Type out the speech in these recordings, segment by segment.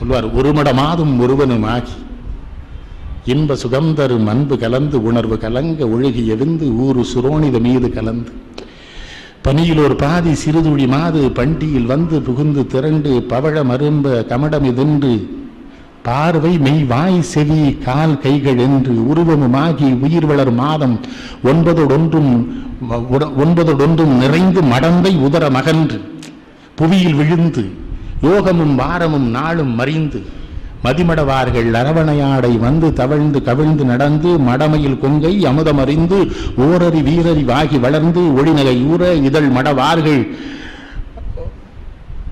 சொல்வார், ஒரு மடமாதும் ஒருவனுமாகி இன்ப சுகந்தரும் அன்பு கலந்து உணர்வு கலங்க ஒழுகி எழுந்து ஊரு சுரோனித மீது கலந்து பனியில் ஒரு பாதி சிறுதுளி மாது பண்டியில் வந்து புகுந்து திரண்டு பவழ மரும்ப கமடமிதென்று பார்வை மெய் வாய் செவி கால் கைகள் என்று உருவமுமாகி உயிர் வளர் மாதம் ஒன்பதொடொன்றும் நிறைந்து மடந்தை உதர மகன்று புவியில் விழுந்து யோகமும் வாரமும் நாளும் மறிந்து மதிமடவார்கள் அரவணையாடை வந்து தவழ்ந்து கவிழ்ந்து நடந்து மடமையில் கொங்கை அமுதமறிந்து ஓரறி வீரறி வாகி வளர்ந்து ஒளிநகை ஊற இதழ் மடவார்கள்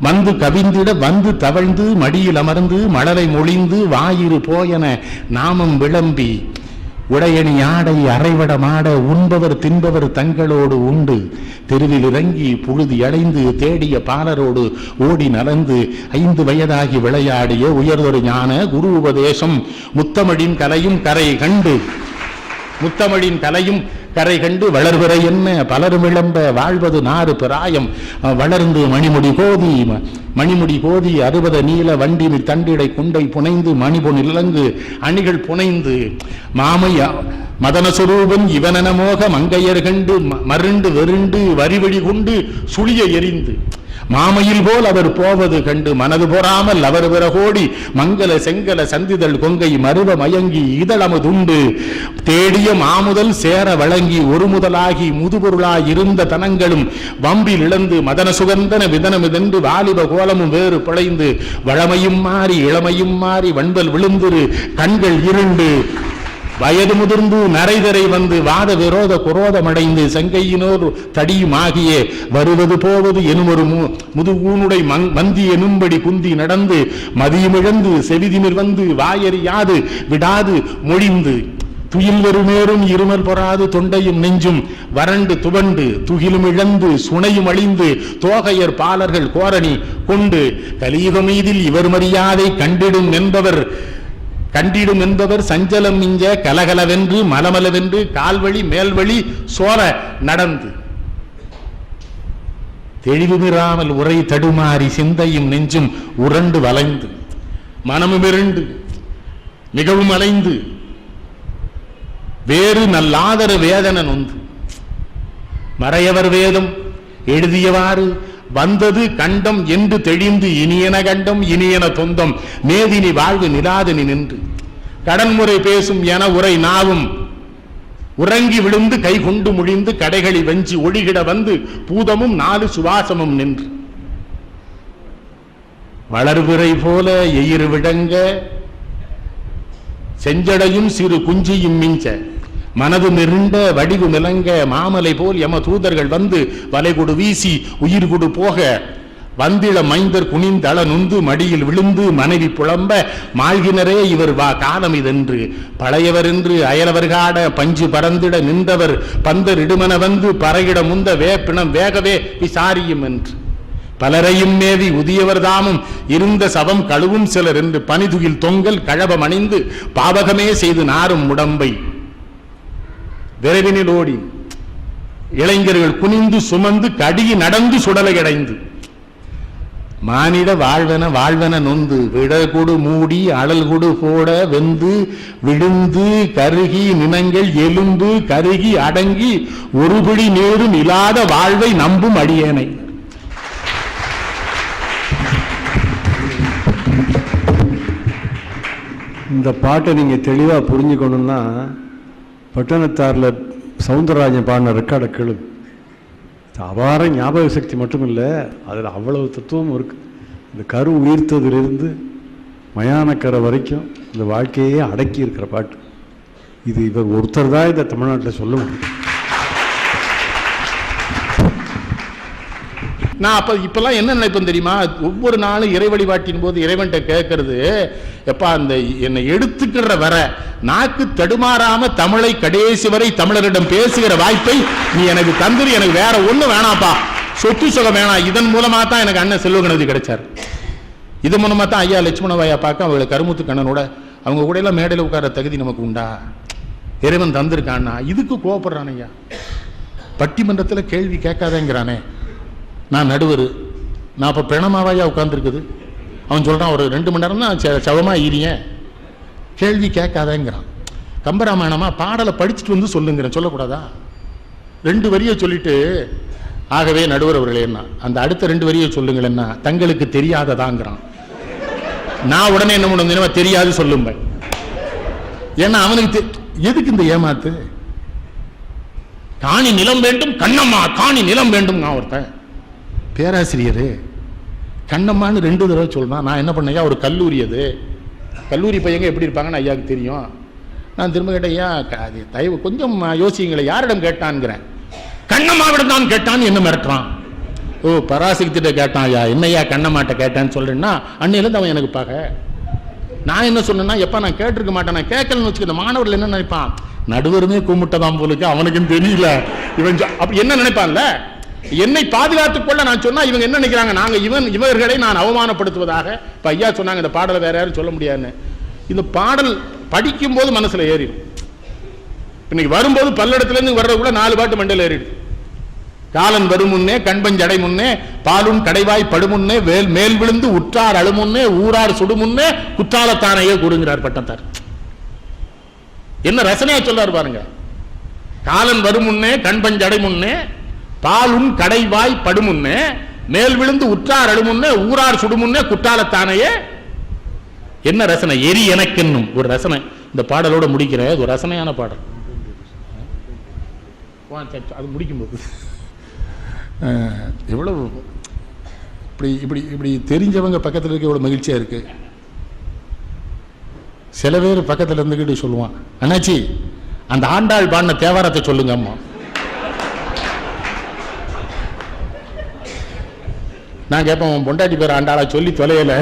வந்து கவிந்திட வந்து தவழ்ந்து மடியில் அமர்ந்து மலரை மொழிந்து வாயிறு போயன நாமம் விளம்பி உடையணி ஆடை அரைவடமாட உண்பவர் தின்பவர் தங்களோடு உண்டு தெருவில் இறங்கி புழுதி அடைந்து தேடிய பாலரோடு ஓடி நலந்து 5 வயதாகி விளையாடிய உயர்தொரு ஞான குரு உபதேசம் முத்தமிழின் கலையும் கரை கண்டு வளர்வரை என்ன பலரும் இளம்ப வாழ்வது நாறு பிராயம் வளர்ந்து மணிமுடி கோதி 60 நீல வண்டி தண்டிடை குண்டை புனைந்து மணிபொன் இலங்கு அணிகள் புனைந்து மாமை மதனஸ்வரூபன் இவனன மோக மங்கையர் கண்டு மருண்டு வெருண்டு வரிவழி கொண்டு சுழிய எரிந்து மாமையில் போல் அவர் போவது கண்டு மனது பொறாமல் அவர் பிறகோடி மங்கள செங்கல சந்திதழ் கொங்கை மருவ மயங்கி இதழமுதுண்டு தேடிய மாமுதல் சேர வழங்கி ஒரு முதலாகி முதுபொருளாய் இருந்த தனங்களும் வம்பில் இழந்து மதன சுகந்தன விதனமிதென்று வாலிப கோலமும் வேறு பிழைந்து வளமையும் மாறி இளமையும் மாறி வன்பல் விழுந்திரு கண்கள் இருண்டு வயது முதிர்ந்து நரைதரை வந்து வாத விரோத குரோதமடைந்து செங்கையினோர் தடியுமாகிய வருவது போவது எனும் ஒரு முதுகூனுடை மந்தி எனும்படி குந்தி நடந்து மதியமிழந்து செவிதிமிர் வந்து வாயறியாது விடாது மொழிந்து துயில் வெறுமேறும் இருமல் பொறாது தொண்டையும் நெஞ்சும் வறண்டு துவண்டு துகிலும் இழந்து சுனையும் அழிந்து தோகையர் பாலர்கள் கோரணி கொண்டு கலியுகமீதில் இவர் மரியாதை கண்டிடும் என்பவர் சஞ்சலம் மிஞ்ச கலகலவென்று மலமலவென்று கால்வழி மேல்வழி சோர நடந்து தெளிவுமிராமல் உரை தடுமாறி சிந்தையும் நெஞ்சும் உரண்டு வளைந்து மனமும் இருண்டு மிகவும் அலைந்து வேறு நல்லாதர வேதன நொந்து மறையவர் வேதம் எழுதியவாறு வந்தது கண்டம் என்று தெளிந்து இனியன கண்டம் இனியன தொந்தம் மேதினி வாழ்வு நிலாதனி நின்று கடன்முறை பேசும் என உரை நாவும் உறங்கி விழுந்து கை கொண்டு முழிந்து கடைகளி வெஞ்சி ஒளிகிட வந்து பூதமும் 4 சுவாசமும் நின்று வளர்விரை போல எயிறு விடங்க செஞ்சடையும் சிறு குஞ்சியும் மிஞ்ச மனது நெருண்ட வடிவு நிலங்க மாமலை போல் எம தூதர்கள் வந்து வலைகொடு வீசி உயிர் கொடு போக வந்திள மைந்தர் குனிந்தள நுந்து மடியில் விழுந்து மனைவி புலம்ப மாழ்கினரே இவர் வா காலம் இதென்று பழையவர் என்று அயலவர் காட பஞ்சு பறந்திட நின்றவர் பந்தர் இடுமன வந்து பறையிட முந்த வேப்பினம் வேகவே விசாரியும் என்று பலரையும் மேவி உதியவர் தாமும் இருந்த சவம் கழுவும் சிலர் என்று பனிதுகில் தொங்கல் கழபம் அணிந்து பாவகமே செய்து நாரும் உடம்பை விரைவினில் ஓடி இளைஞர்கள் குனிந்து சுமந்து கடிகி நடந்து சுடலை அடைந்து மானிட வாழ்வன நொந்து விடகுடு மூடி அழல்குடு போட வெந்து விழுந்து கருகி நினங்கள் எலும்பு கருகி அடங்கி ஒருபிடி நேரும் இல்லாத வாழ்வை நம்பும் அடியேனை. இந்த பாட்டை நீங்க தெளிவா புரிஞ்சுக்கணும்னா பட்டணத்தாரில் சவுந்தரராஜன் பாடின ரெக்கார்டை கேளு. அபார ஞாபக சக்தி மட்டும் இல்லை, அதில் அவ்வளவு தத்துவம் இருக்கு. இந்த கரு உயிர்த்ததிலிருந்து மயானக்கரை வரைக்கும் இந்த வாழ்க்கையே அடக்கி இருக்கிற பாட்டு இது. இவர் ஒருத்தர் தான் இந்த தமிழ்நாட்டில் சொல்ல முடியும். நான் இப்பெல்லாம் என்ன நினைப்பேன் தெரியுமா, ஒவ்வொரு நாளும் இறை வழிபாட்டின் போது இறைவன்கிட்ட கேட்கறது, எப்பா அந்த என்னை எடுத்துக்கிற வர நாக்கு தடுமாறாம தமிழை கடைசி வரை தமிழரிடம் பேசுகிற வாய்ப்பை நீ எனக்கு தந்துரு, எனக்கு வேற ஒண்ணு வேணாப்பா, சொத்து சுகம் வேணாம். இதன் மூலமா தான் எனக்கு அண்ணன் செல்வகணபதி கிடைச்சார். இது மூலமா தான் ஐயா லட்சுமணவாயா பார்க்க அவங்களை கருமுத்து கண்ணனோட அவங்க கூட எல்லாம் மேடையில் உட்கார தகுதி நமக்கு உண்டா, இறைவன் தந்திருக்கான்னா. இதுக்கு கோவப்படுறான் ஐயா. பட்டிமன்றத்தில் கேள்வி கேட்காதேங்கிறானே, நான் நடுவர், நான் இப்போ பிரணமாவாயா உட்கார்ந்துருக்குது. அவன் சொல்கிறான் ஒரு 2 மணி நேரம் தான் சவமாக ஈரிய, கேள்வி கேட்காதேங்கிறான். கம்பராமாயணமா பாடலை படிச்சுட்டு வந்து சொல்லுங்கிறேன், சொல்லக்கூடாதா? 2 வரியை சொல்லிட்டு, ஆகவே நடுவர் அவர்களேன்னா அந்த அடுத்த 2 வரியை சொல்லுங்களேன்னா தங்களுக்கு தெரியாததாங்கிறான். நான் உடனே என்ன பண்ணுவேன், தெரியாது சொல்லுங்க. ஏன்னா அவனுக்கு எதுக்கு இந்த ஏமாத்து? காணி நிலம் வேண்டும் கண்ணம்மா, காணி நிலம் வேண்டும். நான் ஒருத்தன் பேராசிரியர் கண்ணம்மான்னு 2 தடவை சொல்றான். நான் என்ன பண்ணையா, ஒரு கல்லூரி, அது கல்லூரி பையங்க எப்படி இருப்பாங்கன்னு ஐயாவுக்கு தெரியும். நான் திரும்ப கேட்டேன், ஐயா தயவு கொஞ்சம் யோசிங்களேன், யாரிடம் கேட்டான்ங்கிறேன். கண்ணம்மாவிடம் தான் கேட்டான்னு என்ன மிரட்டுறான். ஓ பராசக்திட்ட கேட்டான். ஐயா என்னையா கண்ணம்மாட்ட கேட்டான்னு சொல்றேன்னா அன்னையிலேருந்து அவன் எனக்கு பாக்க. நான் என்ன சொன்னேன்னா, எப்ப நான் கேட்டிருக்க மாட்டேன், நான் கேட்கலன்னு வச்சுக்க. இந்த மாணவர்கள் என்ன நினைப்பான், நடுவருமே கும்பிட்டதான் போலுக்கு, அவனுக்கும் தெரியல. இவன் அப்படி என்ன நினைப்பான்ல, என்னை பாதுகாத்துக் கொள்ள நான் சொன்னா இவங்க என்ன நினைக்கிறாங்க, நாங்க இவர்களை நான் அவமானப்படுத்துவதாக. இப்ப ஐயா சொன்னாங்க இந்த பாடலை வேற யாரும் சொல்ல முடியாதுன்னு. இந்த பாடல் படிக்கும் போது மனசுல ஏறிடும். இன்னைக்கு வரும்போது பல்லடத்துல இருந்து வர்றதுக்குள்ள 4 பாட்டு மண்டையில் ஏறிடுது. காலன் வரும் முன்னே கண்பஞ்சடை முன்னே பாலுன் கடைவாய் படுமுன்னே மேல் விழுந்து உற்றார் அழுமுன்னே ஊரார் சுடுமுன்னே குற்றாலத்தானையே கூடுங்கிறார் பட்டத்தார். என்ன ரசனையா சொல்றாரு பாருங்க. காலன் வரும் முன்னே கண்பஞ்சடை முன்னே பாலுன் கடைவாய் படுமுன்னே மேல் விழுந்து உற்றார் அழுமுன்னே ஊரார் சுடுமுன்னே குற்றாலத்தானையே. என்ன ரசனை, எரி எனக்கென்னும் ஒரு ரசனை. இந்த பாடலோட முடிக்கிற ஒரு ரசனையான பாடல். அது முடிக்கும்போது எவ்வளவு இப்படி இப்படி இப்படி தெரிஞ்சவங்க பக்கத்தில் இருக்க எவ்வளவு மகிழ்ச்சியா இருக்கு. சில பேர் பக்கத்தில் இருந்துக்கிட்டு சொல்லுவான், அண்ணாச்சி அந்த ஆண்டாள் பாடின தேவாரத்தை சொல்லுங்க அம்மா. நான் கேட்பேன், பொண்டாட்டி பேர் ஆண்டாளா சொல்லி தொலையல,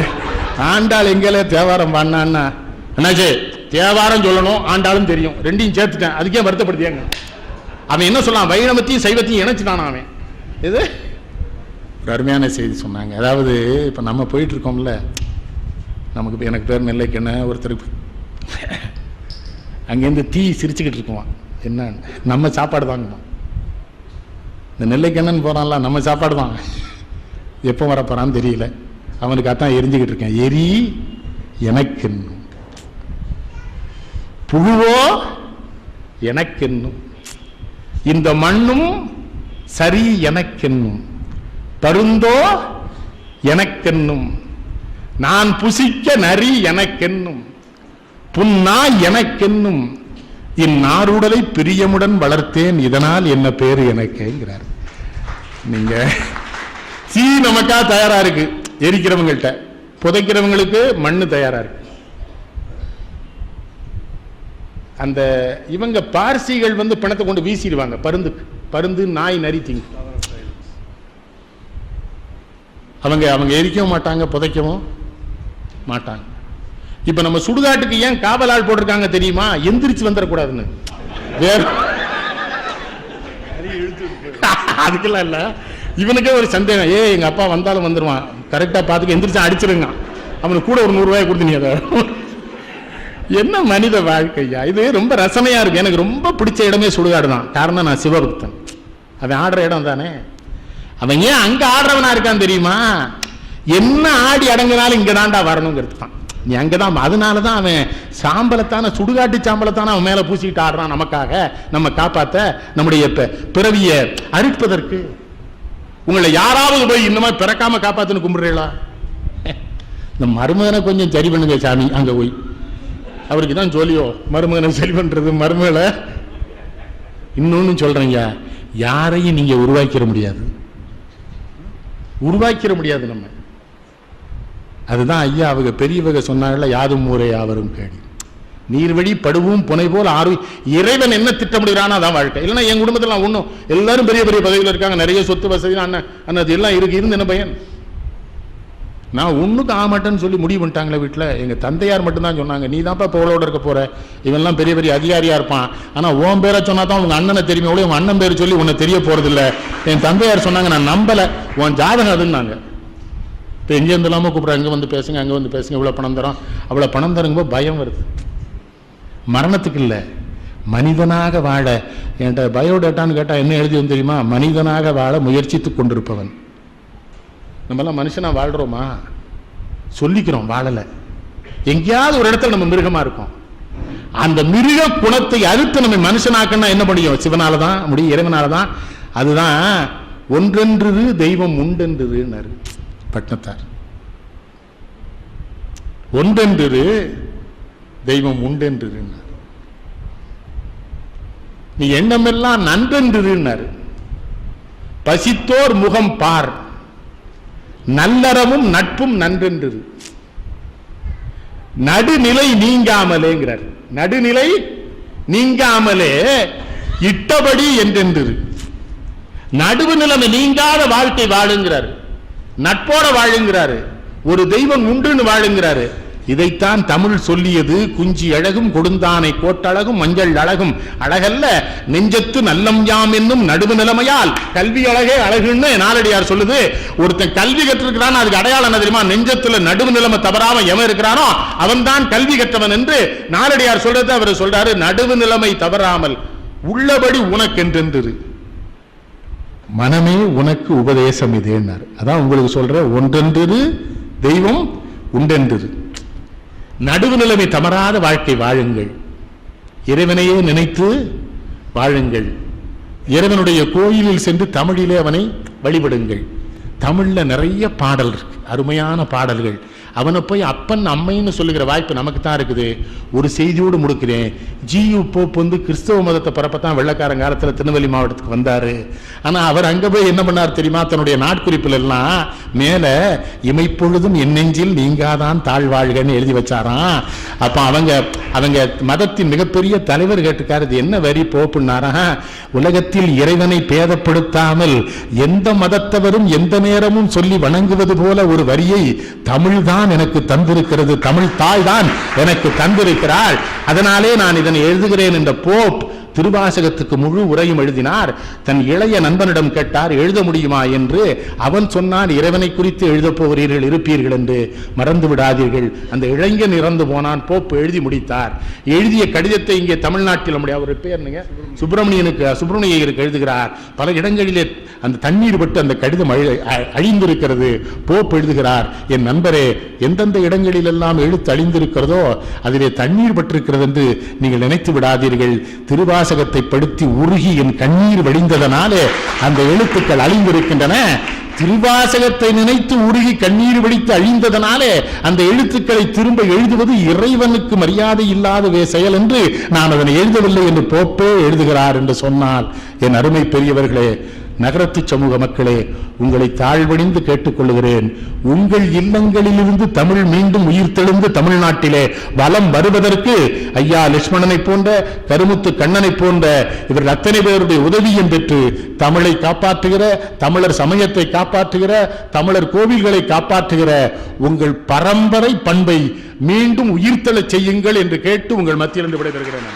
ஆண்டாள் எங்கேல தேவாரம் பாடினான்னா, அண்ணாச்சி தேவாரம் சொல்லணும் ஆண்டாளும் தெரியும், 2ஐயும் சேர்த்துட்டேன், அதுக்கே வருத்தப்படுத்தியாங்க. அவன் என்ன சொன்னான், வைணவத்தையும் சைவத்தையும் இணைச்சுட்டான் அவன். இது ஒரு அருமையான செய்தி சொன்னாங்க. அதாவது இப்போ நம்ம போயிட்டு இருக்கோம்ல, நமக்கு எனக்கு பேர் நெல்லைக்கண்ண ஒருத்தருக்கு அங்கேருந்து தீ சிரிச்சுக்கிட்டு இருக்குவான். என்ன நம்ம சாப்பாடு தாங்குவான். இந்த நெல்லைக்கண்ணன் போகிறான்ல, நம்ம சாப்பாடு தான். எப்போ வர போகிறான்னு தெரியல, அவனுக்கு அதான் எரிஞ்சுக்கிட்டு இருக்கேன். எரி எனக்கென்னும் புழுவோ எனக்கென்னும் இந்த மண்ணும் சரி எனக்கென்னும் பருந்தோ எனக்கென்னும் நான் புசிக்க நரி எனக்கென்னும் புன்னா எனக்கென்னும் இந்நாருடலை பிரியமுடன் வளர்த்தேன் இதனால் என்ன பேரு எனக்குங்கிறார். நீங்க சீ நமக்கா தயாரா இருக்கு, எரிக்கிறவங்கள்ட்ட, புதைக்கிறவங்களுக்கு மண்ணு தயாரா இருக்கு. அந்த இவங்க பார்சிகள் வந்து பிணத்தை கொண்டு வீசிடுவாங்க பருந்துக்கு. பருந்து நாய் நரி திங்கு. அவங்க எரிக்கவும் மாட்டாங்க, புதைக்கவும் மாட்டாங்க. இப்ப நம்ம சுடுகாட்டுக்கு ஏன் காவலால் போட்டிருக்காங்க தெரியுமா? எந்திரிச்சு வந்துடக்கூடாதுன்னு. வேற அதுக்கெல்லாம் இல்ல, இவனுக்கே ஒரு சந்தேகம், எங்க அப்பா வந்தாலும் வந்துருவான், கரெக்டா பாத்துக்க, எந்திரிச்சு அடிச்சிருங்க, அவனுக்கு கூட ஒரு 100 ரூபாய் கொடுத்து நீ அதை. என்ன மனித வாழ்க்கையா இது. ரொம்ப ரசனையா இருக்கு. எனக்கு ரொம்ப பிடிச்ச இடமே சுடுகாடு தான். காரணம் நான் சிவபக்தன். அவன் ஆடுற இடம் தானே. அவன் ஏன் அங்க ஆடுறவனா இருக்கான் தெரியுமா? என்ன ஆடி அடங்கினாலும் இங்க தாண்டா வரணுங்கிறது தான். நீ அங்கதான். அதனாலதான் அவன் சாம்பலத்தான, சுடுகாட்டு சாம்பலத்தான அவன் மேல பூசிக்கிட்டு ஆடுறான், நமக்காக, நம்ம காப்பாத்த, நம்முடைய பிறவிய அழிப்பதற்கு. உங்களை யாராவது போய் இன்னுமா பிறக்காம காப்பாத்துன்னு கும்பிடுறீங்களா? இந்த மருமகனை கொஞ்சம் சரி பண்ணுங்க சாமி, அங்க போய் அவருக்கு தான் ஜோலியோ மருமகனை சரி பண்றது. மருமகளை இன்னொன்னு சொல்றீங்க, யாரையும் நீங்க உருவாக்கிற முடியாது, உருவாக்கிற முடியாது நம்ம. அதுதான் ஐயா அவங்க பெரியவங்க சொன்னாங்கல்ல, யாதும் ஊரே யாவரும் கேடி நீர்வழி படுவும் புனை போல் ஆர்வி. இறைவன் என்ன திட்டமிடுறானோ அதான் வாழ்க்கை. இல்லைன்னா என் குடும்பத்தில் நான் ஒன்றும் எல்லாரும் பெரிய பெரிய பதவியில் இருக்காங்க, நிறைய சொத்து வசதி அண்ணன் எல்லாம் இருந்து என்ன பையன், நான் ஒன்றுக்கு ஆக மாட்டேன்னு சொல்லி முடிவு பண்ணிட்டாங்களே வீட்டில். எங்கள் தந்தையார் மட்டும்தான் சொன்னாங்க, நீ தான்ப்பா புகழோடு இருக்க போற, இவன்லாம் பெரிய பெரிய அதிகாரியா இருப்பான், ஆனால் உன் பேரை சொன்னா தான் உங்க அண்ணனை தெரியுமே, உன் அண்ணன் பேர் சொல்லி உன்னை தெரிய போறதில்லை. என் தந்தையார் சொன்னாங்க, நான் நம்பலை, உன் ஜாதகம் அதுன்னாங்க. இப்போ எங்கேருந்து இல்லாமல் கூப்பிட்றேன், அங்கே வந்து பேசுங்க, அங்கே வந்து பேசுங்க, இவ்வளோ பணம் தரோம் அவ்வளோ பணம் தருங்கும்போது பயம் வருது. மரணத்துக்கு இல்லை, மனிதனாக வாழ. என்கிட்ட பயோடேட்டான்னு கேட்டால் என்ன எழுதி வந்து தெரியுமா? மனிதனாக வாழ முயற்சித்து கொண்டிருப்பவன். நம்மெல்லாம் மனுஷனா வாழ்றோமா? சொல்லிக்கிறோம், வாழல. எங்கேயாவது ஒரு இடத்துல நம்ம மிருகமா இருக்கோம். அந்த மிருக குணத்தை அறுத்து நம்ம மனுஷனாக்கன்னா என்ன முடியும்? சிவனாலதான் முடியும், இறைவனாலதான். அதுதான் ஒன்றென்று தெய்வம் உண்டென்று பட்டினத்தார். ஒன்றென்று தெய்வம் உண்டென்று, நீ எண்ணமெல்லாம் நன்றென்று. பசித்தோர் முகம் பார், நல்லறமும் நட்பும் நன்றென்று. நடுநிலை நீங்காமலேங்கிறார். நடுநிலை நீங்காமலே இட்டபடி என்றென்று. நடுவு நிலைமை நீங்காத வாழ்க்கை வாழுங்கிறார். நட்போட வாழுங்கிறாரு. ஒரு தெய்வம் உண்டுன்னு வாழுங்கிறாரு. இதைத்தான் தமிழ் சொல்லியது. குஞ்சி அழகும் கொடுந்தானை கோட்டழகும் மஞ்சள் அழகும் அழகல்ல நெஞ்சத்து நல்லம் யாம் என்னும் நடுவு நிலைமையால் கல்வி அழகே அழகுன்னு நாலடியார் சொல்லுது. ஒருத்தன் கல்வி கற்றிருக்கிறான், அதுக்கு அடையாளம் என்ன தெரியுமா? நெஞ்சத்துல நடுவு நிலைமை தவறாம எவன் இருக்கிறானோ அவன் தான் கல்வி கற்றவன் என்று நாலடியார் சொல்றது. அவர் சொல்றாரு, நடுவு நிலைமை தவறாமல் உள்ளபடி உனக்கென்று மனமே உனக்கு உபதேசம் இதேன்னார். அதான் உங்களுக்கு சொல்ற, ஒன்றென்று தெய்வம் உண்டென்று. நடுவு நிலைமை தவறாத வாழ்க்கை வாழுங்கள். இறைவனையே நினைத்து வாழுங்கள். இறைவனுடைய கோயிலில் சென்று தமிழிலே அவனை வழிபடுங்கள். தமிழ்ல நிறைய பாடல் இருக்கு, அருமையான பாடல்கள். அவனை போய் அப்பன் அம்மைன்னு சொல்லுகிற வாய்ப்பு நமக்கு தான் இருக்குது. ஒரு செய்தியோடு முடுக்கிறேன். ஜியு போப் கிறிஸ்தவ மதத்தை பரப்பத்தான் வெள்ளக்காரன் காலத்தில் திருநெல்வேலி மாவட்டத்துக்கு வந்தாரு. ஆனா அவர் அங்க போய் என்ன பண்ணார் தெரியுமா? தன்னுடைய நாட்குறிப்பில் எல்லாம் மேல இமைப்பொழுதும் என் நெஞ்சில் நீங்காதான் தாழ்வாழ்கன்னு எழுதி வச்சாராம். அப்ப அவங்க மதத்தின் மிகப்பெரிய தலைவர் கேட்டுக்காரு, இது என்ன வரி போப்புன்னாரா? உலகத்தில் இறைவனை பேதப்படுத்தாமல் எந்த மதத்தவரும் எந்த நேரமும் சொல்லி வணங்குவது போல ஒரு வரியை தமிழ் தான் எனக்கு தந்திருக்கிறது, தமிழ் தாய் தான் எனக்கு தந்திருக்கிறாள், அதனாலே நான் இதனை எழுதுகிறேன் என்ற போப் திருவாசகத்துக்கு முழு உரையும் எழுதினார். தன் இளைய நண்பனிடம் கேட்டார், எழுத முடியுமா என்று. அவன் சொன்னான், இறைவனை குறித்து எழுதப் போகிறீர்கள் இருப்பீர்கள் என்று மறந்து விடாதீர்கள். அந்த இளைஞன் இறந்து போனான். போப் எழுதி முடித்தார். எழுதிய கடிதத்தை இங்கே தமிழ்நாட்டில் நம்முடைய அவர் பேர் சுப்பிரமணியருக்கு எழுதுகிறார். பல இடங்களிலே அந்த தண்ணீர் பட்டு அந்த கடிதம் அழிந்திருக்கிறது. போப் எழுதுகிறார், என் நண்பரே, எந்தெந்த இடங்களில் எல்லாம் எழுத்து அழிந்திருக்கிறதோ அதிலே தண்ணீர் பட்டிருக்கிறது என்று நீங்கள் நினைத்து விடாதீர்கள். திருவாசகத்தை படுத்தி உருகி என் கண்ணீர் வடிந்ததனாலே அந்த எழுத்துக்கள் அழிந்திருக்கின்றன. திருவாசகத்தை நினைத்து உருகி கண்ணீர் வடித்து அழிந்ததனாலே அந்த எழுத்துக்களை திரும்ப எழுதுவது இறைவனுக்கு மரியாதை இல்லாத செயல் என்று நான் அதனை எழுதவில்லை என்று போப்பே எழுதுகிறார் என்று சொன்னால், என் அருமை பெரியவர்களே, நகரத்து சமூக மக்களே, உங்களை தாழ்வணிந்து கேட்டுக்கொள்கிறேன். உங்கள் இல்லங்களிலிருந்து தமிழ் மீண்டும் உயிர் தெழுந்து தமிழ்நாட்டிலே வலம் வருவதற்கு ஐயா லட்சுமணனை போன்ற, கருமுத்து கண்ணனை போன்ற இவர்கள் அத்தனை பேருடைய உதவியும் பெற்று தமிழை காப்பாற்றுகிற, தமிழர் சமயத்தை காப்பாற்றுகிற, தமிழர் கோவில்களை காப்பாற்றுகிற உங்கள் பரம்பரை பண்பை மீண்டும் உயிர்த்தெழச் செய்யுங்கள் என்று கேட்டு உங்கள் மத்தியிலிருந்து விடைபெறுகிறேன்.